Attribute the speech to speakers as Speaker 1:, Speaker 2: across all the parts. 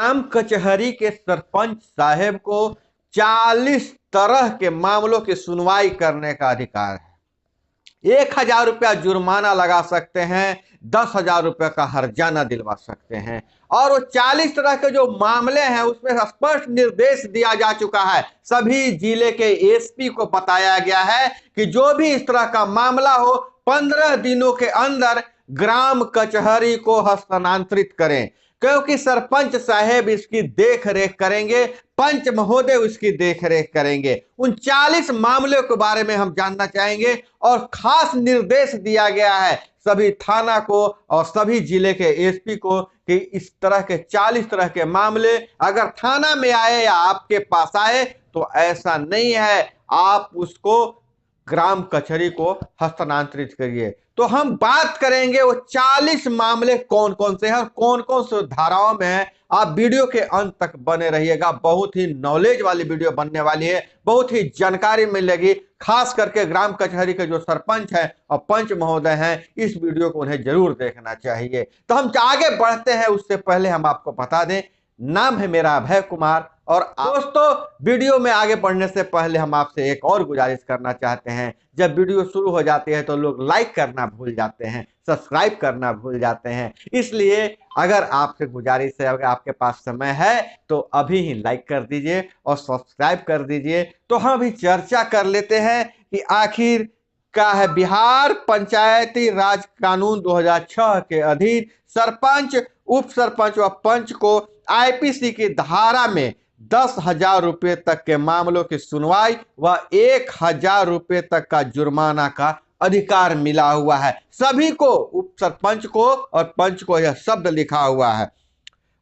Speaker 1: ग्राम कचहरी के सरपंच साहेब को 40 तरह के मामलों की सुनवाई करने का अधिकार है। 1,000 रुपया जुर्माना लगा सकते हैं, 10,000 रुपये का हर्जाना दिलवा सकते हैं। और वो 40 तरह के जो मामले हैं उसमें स्पष्ट निर्देश दिया जा चुका है। सभी जिले के एसपी को बताया गया है कि जो भी इस तरह का मामला हो 15 दिनों के अंदर ग्राम कचहरी को हस्तांतरित करें, क्योंकि सरपंच साहेब इसकी देख रेख करेंगे, पंच महोदय उसकी देख रेख करेंगे। उन 40 मामलों के बारे में हम जानना चाहेंगे और खास निर्देश दिया गया है सभी थाना को और सभी जिले के एसपी को कि इस तरह के 40 तरह के मामले अगर थाना में आए या आपके पास आए तो ऐसा नहीं है, आप उसको ग्राम कचहरी को हस्तांतरित करिए। तो हम बात करेंगे वो 40 मामले कौन कौन से हैं और कौन कौन से धाराओं में हैं। आप वीडियो के अंत तक बने रहिएगा, बहुत ही नॉलेज वाली वीडियो बनने वाली है, बहुत ही जानकारी मिलेगी। खास करके ग्राम कचहरी के जो सरपंच हैं और पंच महोदय हैं, इस वीडियो को उन्हें जरूर देखना चाहिए। तो हम आगे बढ़ते हैं, उससे पहले हम आपको बता दें, नाम है मेरा अभय कुमार। और दोस्तों, वीडियो में आगे बढ़ने से पहले हम आपसे एक और गुजारिश करना चाहते हैं। जब वीडियो शुरू हो जाती है तो लोग लाइक करना भूल जाते हैं, सब्सक्राइब करना भूल जाते हैं। इसलिए अगर आपसे गुजारिश है, अगर आपके पास समय है तो अभी ही लाइक कर दीजिए और सब्सक्राइब कर दीजिए। तो हम अभी चर्चा कर लेते हैं कि आखिर का है बिहार पंचायती राज कानून 2006 के अधीन सरपंच, उप सरपंच व पंच को आईपीसी की धारा में 10,000 रुपये तक के मामलों की सुनवाई व 1,000 रुपये तक का जुर्माना का अधिकार मिला हुआ है। सभी को, उप सरपंच को और पंच को, यह शब्द लिखा हुआ है।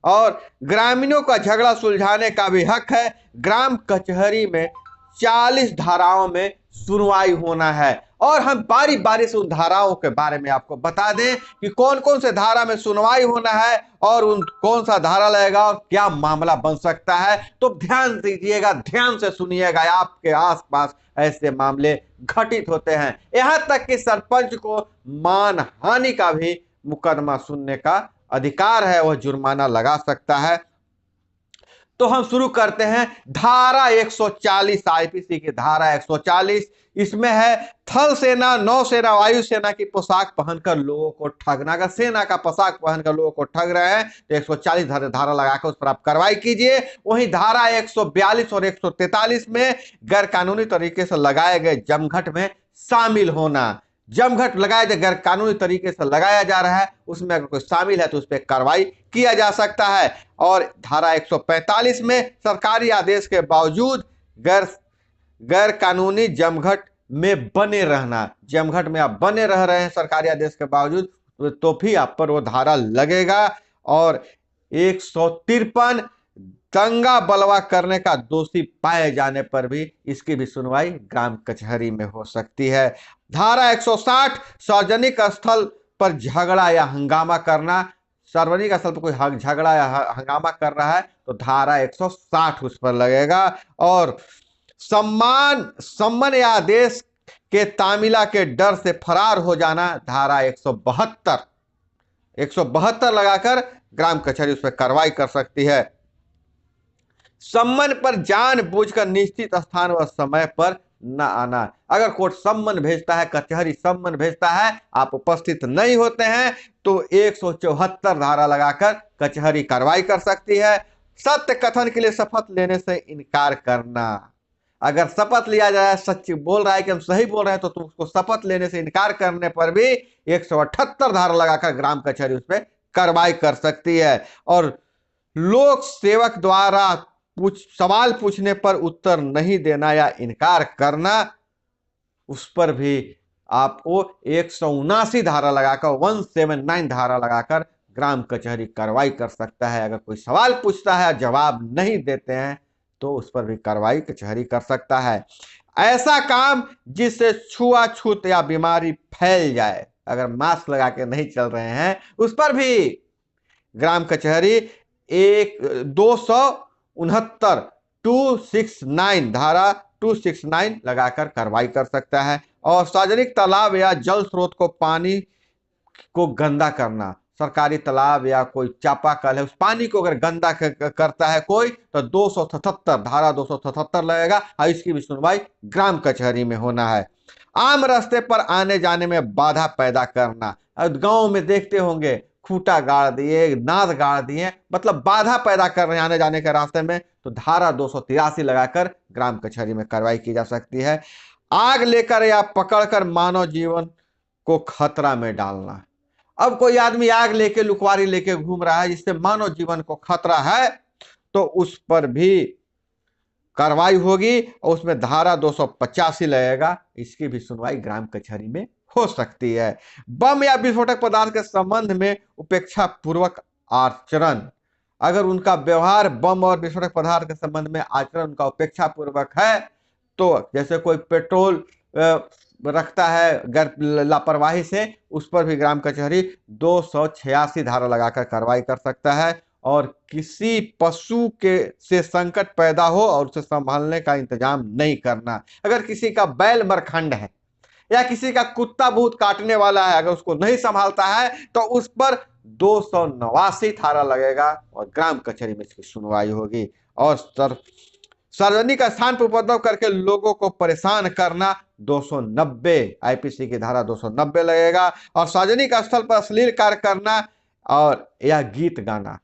Speaker 1: और ग्रामीणों का झगड़ा सुलझाने का भी हक है। ग्राम कचहरी में 40 धाराओं में सुनवाई होना है और हम बारी बारी से उन धाराओं के बारे में आपको बता दें कि कौन कौन से धारा में सुनवाई होना है और उन कौन सा धारा लगेगा और क्या मामला बन सकता है। तो ध्यान दीजिएगा, ध्यान से सुनिएगा। आपके आसपास ऐसे मामले घटित होते हैं, यहां तक कि सरपंच को मानहानि का भी मुकदमा सुनने का अधिकार है, वह जुर्माना लगा सकता है। तो हम शुरू करते हैं। धारा 140, आईपीसी की धारा 140, इसमें है थल सेना, नौसेना, वायुसेना की पोशाक पहनकर लोगों को ठगना। अगर सेना का पोशाक पहनकर लोगों को ठग रहे हैं तो 140 धारा लगाकर उस पर आप कार्रवाई कीजिए। वहीं धारा 142 और 143 में गैर कानूनी तरीके से लगाए गए जमघट में शामिल होना। जमघट लगाया जो गैर कानूनी तरीके से लगाया जा रहा है उसमें अगर कोई शामिल है तो उस पर कार्रवाई किया जा सकता है। और धारा 145 में सरकारी आदेश के बावजूद गैर कानूनी जमघट में बने रहना। जमघट में आप बने रह रहे हैं सरकारी आदेश के बावजूद तो भी आप पर वो धारा लगेगा। और 153 दंगा बलवा करने का दोषी पाए जाने पर भी इसकी भी सुनवाई ग्राम कचहरी में हो सकती है। धारा 160 सार्वजनिक स्थल पर झगड़ा या हंगामा करना। सार्वजनिक स्थल पर कोई झगड़ा या हंगामा कर रहा है तो धारा 160 उस पर लगेगा। और सम्मन या आदेश के तामिला के डर से फरार हो जाना, धारा 172 लगाकर ग्राम कचहरी उस पर कार्रवाई कर सकती है। सम्मन पर जानबूझकर निश्चित स्थान व समय पर न आना। अगर कोर्ट सम्मन भेजता है, कचहरी सम्मन भेजता है, आप उपस्थित नहीं होते हैं तो 174 धारा लगाकर कचहरी कार्रवाई कर सकती है। सत्य कथन के लिए शपथ लेने से इनकार करना। अगर शपथ लिया जाए, सच बोल रहा है कि हम सही बोल रहे हैं तो तुम उसको शपथ लेने से इनकार करने पर भी 178 धारा लगाकर ग्राम कचहरी उस पर कार्रवाई कर सकती है। और लोक सेवक द्वारा सवाल पूछने पर उत्तर नहीं देना या इनकार करना, उस पर भी आपको 179 धारा लगाकर 179 धारा लगाकर ग्राम कचहरी कार्रवाई कर सकता है। अगर कोई सवाल पूछता है, जवाब नहीं देते हैं तो उस पर भी कार्रवाई कचहरी कर सकता है। ऐसा काम जिससे छुआछूत या बीमारी फैल जाए, अगर मास्क लगा के नहीं चल रहे हैं उस पर भी ग्राम कचहरी 269 धारा 269 लगाकर कार्रवाई कर सकता है। और सार्वजनिक तालाब या जल स्रोत को पानी को गंदा करना, सरकारी तालाब या कोई चापाकल है, उस पानी को अगर गंदा करता है कोई, तो 277 धारा 277 लगेगा और इसकी भी सुनवाई ग्राम कचहरी में होना है। आम रास्ते पर आने जाने में बाधा पैदा करना, गांव में देखते होंगे खूंटा गाड़ दिए, नाद गाड़ दिए, मतलब बाधा पैदा कर रहे हैं आने जाने के रास्ते में, तो धारा 283 लगाकर ग्राम कचहरी में कार्रवाई की जा सकती है। आग लेकर या पकड़कर मानव जीवन को खतरा में डालना, अब कोई आदमी आग लेके लुकवारी लेके घूम रहा है जिससे मानव जीवन को खतरा है, तो उस पर भी कार्रवाई होगी और उसमें धारा 285 लगेगा, इसकी भी सुनवाई ग्राम कचहरी में हो सकती है। बम या विस्फोटक पदार्थ के संबंध में उपेक्षा पूर्वक आचरण, अगर उनका व्यवहार बम और विस्फोटक पदार्थ के संबंध में आचरण उनका उपेक्षा पूर्वक है, तो जैसे कोई पेट्रोल रखता है लापरवाही से, उस पर भी ग्राम कचहरी 286 धारा लगाकर कार्रवाई कर सकता है। और किसी पशु के से संकट पैदा हो और उसे संभालने का इंतजाम नहीं करना, अगर किसी का बैल मरखंड है या किसी का कुत्ता भूत काटने वाला है, अगर उसको नहीं संभालता है तो उस पर 289 धारा लगेगा और ग्राम कचहरी में इसकी सुनवाई होगी। और सार्वजनिक स्थान पर उपद्रव करके लोगों को परेशान करना 290 आईपीसी की धारा 290 लगेगा। और सार्वजनिक स्थल पर अश्लील कार्य करना और या गीत गाना,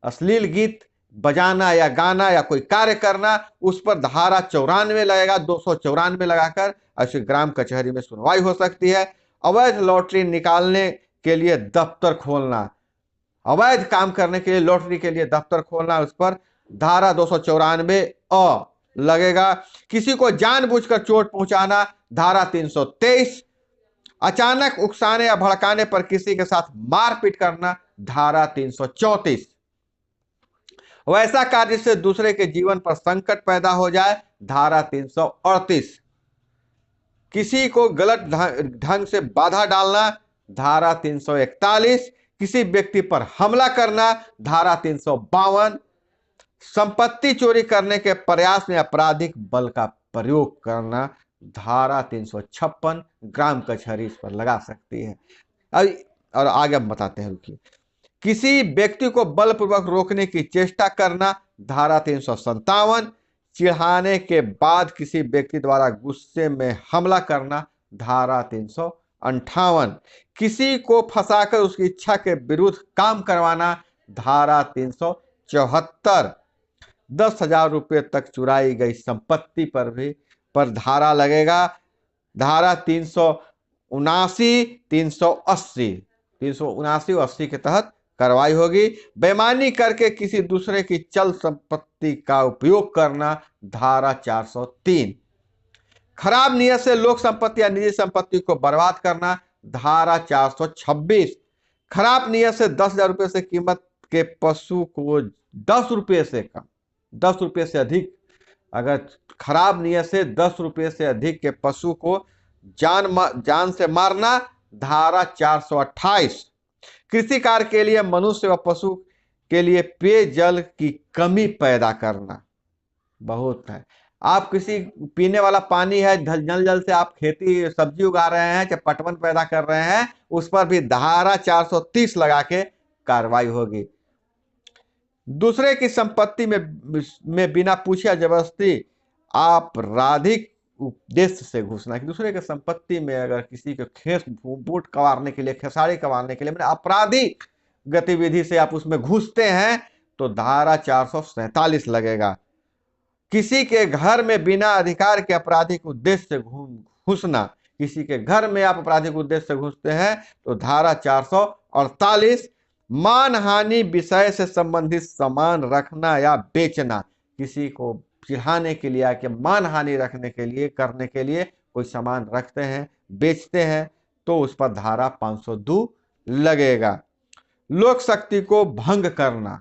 Speaker 1: अश्लील गीत बजाना या गाना या कोई कार्य करना, उस पर धारा 94 लगेगा, 294 लगाकर ऐसी ग्राम कचहरी में सुनवाई हो सकती है। अवैध लॉटरी निकालने के लिए दफ्तर खोलना, अवैध काम करने के लिए लॉटरी के लिए दफ्तर खोलना, उस पर धारा 294 अ लगेगा। किसी को जानबूझकर चोट पहुंचाना धारा 323, अचानक उकसाने या भड़काने पर किसी के साथ मारपीट करना धारा 334, वैसा कार्य जिससे दूसरे के जीवन पर संकट पैदा हो जाए धारा 338, किसी को गलत ढंग से बाधा डालना धारा 341, किसी व्यक्ति पर हमला करना धारा 352, संपत्ति चोरी करने के प्रयास में आपराधिक बल का प्रयोग करना धारा 356 ग्राम कचहरी इस पर लगा सकती है। और आगे हम बताते हैं, रुकिए। किसी व्यक्ति को बलपूर्वक रोकने की चेष्टा करना धारा 357, चिढ़ाने के बाद किसी व्यक्ति द्वारा गुस्से में हमला करना धारा 358, किसी को फंसाकर उसकी इच्छा के विरुद्ध काम करवाना धारा 374, 10,000 रुपये तक चुराई गई संपत्ति पर धारा लगेगा धारा 379, 380, 379 और 80 के तहत कार्रवाई होगी। बेईमानी करके किसी दूसरे की चल संपत्ति का उपयोग करना धारा 403, खराब नियत से लोक संपत्ति या निजी संपत्ति को बर्बाद करना धारा 426, खराब नियत से 10,000 रुपये से कीमत के पशु को 10 रुपये से कम, 10 रुपये से अधिक, अगर खराब नियत से 10 रुपये से अधिक के पशु को जान से मारना धारा 428, कृषि कार्य के लिए मनुष्य व पशु के लिए पेयजल की कमी पैदा करना, बहुत है। आप किसी पीने वाला पानी है, नल जल से आप खेती सब्जी उगा रहे हैं, चाहे पटवन पैदा कर रहे हैं, उस पर भी धारा 430 लगा के कार्रवाई होगी। दूसरे की संपत्ति में बिना पूछे जबरदस्ती आपराधिक उद्देश्य से घुसना, कि दूसरे के संपत्ति में अगर किसी के खेत बूट कवारने के लिए, खेसारी कवारने के लिए, मैंने आपराधिक गतिविधि से आप उसमें घुसते हैं तो धारा 447 लगेगा। किसी के घर में बिना अधिकार के आपराधिक उद्देश्य से घुसना, किसी के घर में आप आपराधिक उद्देश्य से घुसते हैं तो धारा 448, मानहानि विषय से संबंधित सामान रखना या बेचना, किसी को चिढ़ाने के लिए या मानहानि रखने के लिए करने के लिए कोई सामान रखते हैं, बेचते हैं, तो उस पर धारा 502 लगेगा। लोक शक्ति को भंग करना,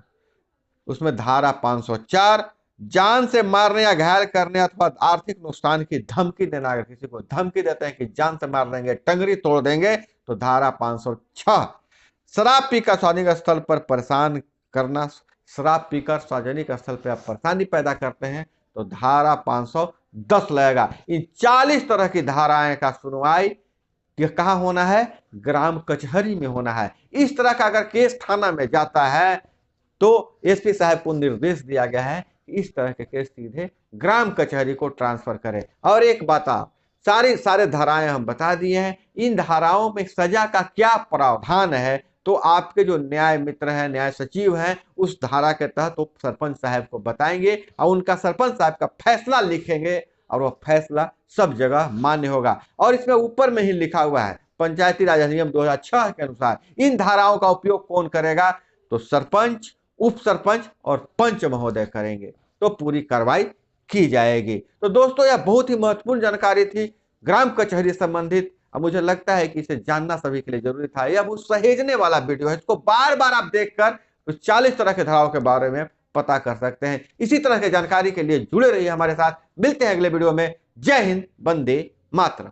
Speaker 1: उसमें धारा 504, जान से मारने या घायल करने अथवा आर्थिक नुकसान की धमकी देना, अगर किसी को धमकी देते हैं कि जान से मार देंगे, टंगरी तोड़ देंगे, तो धारा 506, शराब पीकर सार्वजनिक स्थल पर परेशान करना, शराब पीकर सार्वजनिक स्थल पर आप परेशानी पैदा करते हैं तो धारा 510 लगेगा। इन 40 तरह की धाराएं का सुनवाई कि कहाँ होना है, ग्राम कचहरी में होना है। इस तरह का अगर केस थाना में जाता है तो एसपी साहब को निर्देश दिया गया है कि इस तरह के केस सीधे ग्राम कचहरी को ट्रांसफर करें। और एक बात, आप सारे धाराएं हम बता दिए हैं, इन धाराओं में सजा का क्या प्रावधान है तो आपके जो न्याय मित्र हैं, न्याय सचिव हैं, उस धारा के तहत वो सरपंच साहब को बताएंगे और उनका सरपंच साहब का फैसला लिखेंगे और वह फैसला सब जगह मान्य होगा। और इसमें ऊपर में ही लिखा हुआ है, पंचायती राज अधिनियम 2006 के अनुसार इन धाराओं का उपयोग कौन करेगा, तो सरपंच, उप सरपंच और पंच महोदय करेंगे, तो पूरी कार्रवाई की जाएगी। तो दोस्तों, यह बहुत ही महत्वपूर्ण जानकारी थी ग्राम कचहरी संबंधित। अब मुझे लगता है कि इसे जानना सभी के लिए जरूरी था। यह बहुत सहेजने वाला वीडियो है, इसको बार बार आप देखकर 40 तरह के धाराओं के बारे में पता कर सकते हैं। इसी तरह की जानकारी के लिए जुड़े रहिए हमारे साथ। मिलते हैं अगले वीडियो में। जय हिंद, वंदे मातरम।